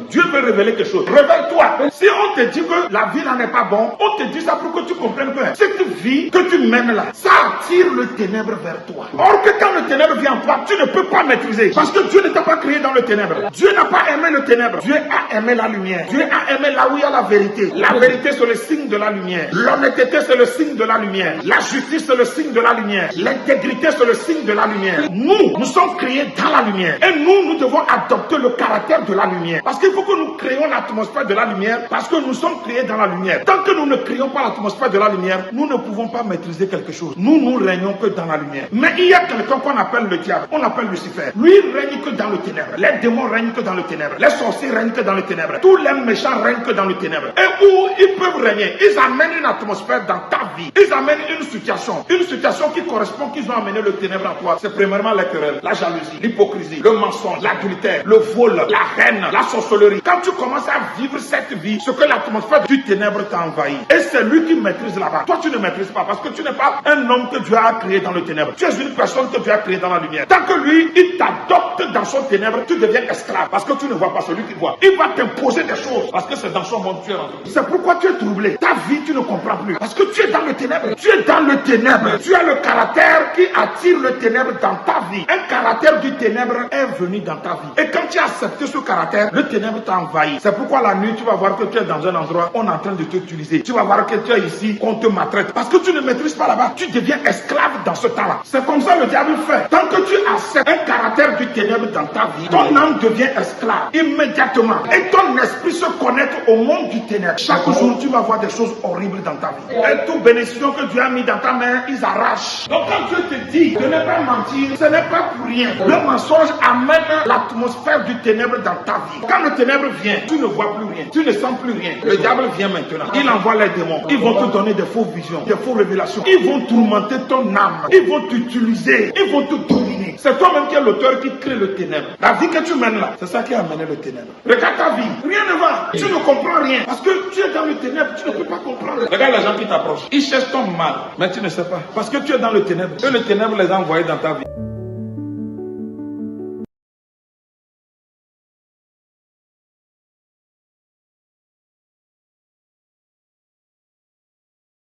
Dieu veut révéler quelque chose. Révèle-toi. Si on te dit que la vie n'en est pas bon, on te dit ça pour que tu comprennes que cette vie que tu mènes là, ça attire le ténèbre vers toi. Or que quand le ténèbre vient en toi, tu ne peux pas maîtriser. Parce que Dieu ne t'a pas créé dans le ténèbre. Dieu n'a pas aimé le ténèbre. Dieu a aimé la lumière. Dieu a aimé là où il y a la vérité. La vérité, c'est le signe de la lumière. L'honnêteté, c'est le signe de la lumière. La justice, c'est le signe de la lumière. L'intégrité, c'est le signe de la lumière. Nous sommes créés dans la lumière. Et nous devons adopter le caractère de la lumière. Parce qu'il faut que nous créions l'atmosphère de la lumière. Parce que nous sommes créés dans la lumière. Tant que nous ne créons pas l'atmosphère de la lumière, nous ne pouvons pas maîtriser quelque chose. Nous régnons que dans la lumière. Mais il y a quelqu'un qu'on appelle le diable. On appelle Lucifer. Lui, il règne que dans le ténèbre. Les démons règnent que dans le ténèbre. Les sorciers règnent que dans le ténèbre. Tous les méchants règnent que dans le ténèbre. Et où ils peuvent régner, ils amènent une atmosphère dans ta vie. Ils amènent une situation qui correspond qu'ils ont amené le ténèbre à toi. C'est premièrement la querelle, la jalousie, l'hypocrisie, le mensonge, l'adultère, le vol, la haine, la sorcellerie. Quand tu commences à vivre cette vie, ce que l'atmosphère du ténèbre t'a envahi. Et c'est lui qui maîtrise là-bas. Toi, tu ne maîtrises pas parce que tu n'es pas un homme que Dieu a créé dans le ténèbre. Tu es une personne que Dieu a créée dans la lumière. Tant que lui, il t'adopte dans son ténèbre, tu deviens esclave parce que tu ne vois pas celui qui voit. Il va t'imposer des choses parce que c'est dans son monde que tu es rentré. C'est pourquoi tu es troublé. Ta vie, tu ne comprends plus. Parce que tu es dans le ténèbre. Tu es dans le ténèbre. Tu as le caractère qui attire le ténèbre dans ta vie. Un caractère du ténèbre est venu dans ta vie. Et quand tu as accepté ce caractère, le ténèbre t'a envahi. C'est pourquoi la nuit, tu vas voir que tu es dans un endroit, on est en train de t'utiliser. Tu vas voir que tu es ici, on te maltraite. Parce que tu ne maîtrises pas là-bas. Tu deviens esclave dans ce temps-là. C'est comme ça le diable fait. Tant que tu acceptes un caractère du ténèbre dans ta vie, ton âme devient esclave immédiatement. Et ton esprit se connecte au monde du ténèbre. Chaque jour, tu vas voir des choses horribles dans ta vie. Et toute bénédiction que Dieu a mis dans ta main, ils arrachent. Donc quand Dieu te dit de ne pas mentir, ce n'est pas pour rien. Le mensonge amène l'atmosphère du ténèbre dans ta vie. Quand le ténèbre vient, tu ne vois plus rien. Tu ne sens plus rien. Le diable vient maintenant. Il envoie les démons. Ils vont te donner des fausses visions, des fausses révélations. Ils vont tourmenter ton âme. Ils vont t'utiliser. Ils vont te dominer. C'est toi-même qui es l'auteur qui crée le ténèbre. La vie que tu mènes là, c'est ça qui a amené le ténèbre. Regarde ta vie. Rien ne va. Tu ne comprends rien. Parce que tu es dans le ténèbre. Tu ne peux pas comprendre. Regarde les gens qui t'approchent. Ils cherchent ton mal. Mais tu ne sais pas. Parce que tu es dans le ténèbre. Et le ténèbre les a envoyés dans ta vie.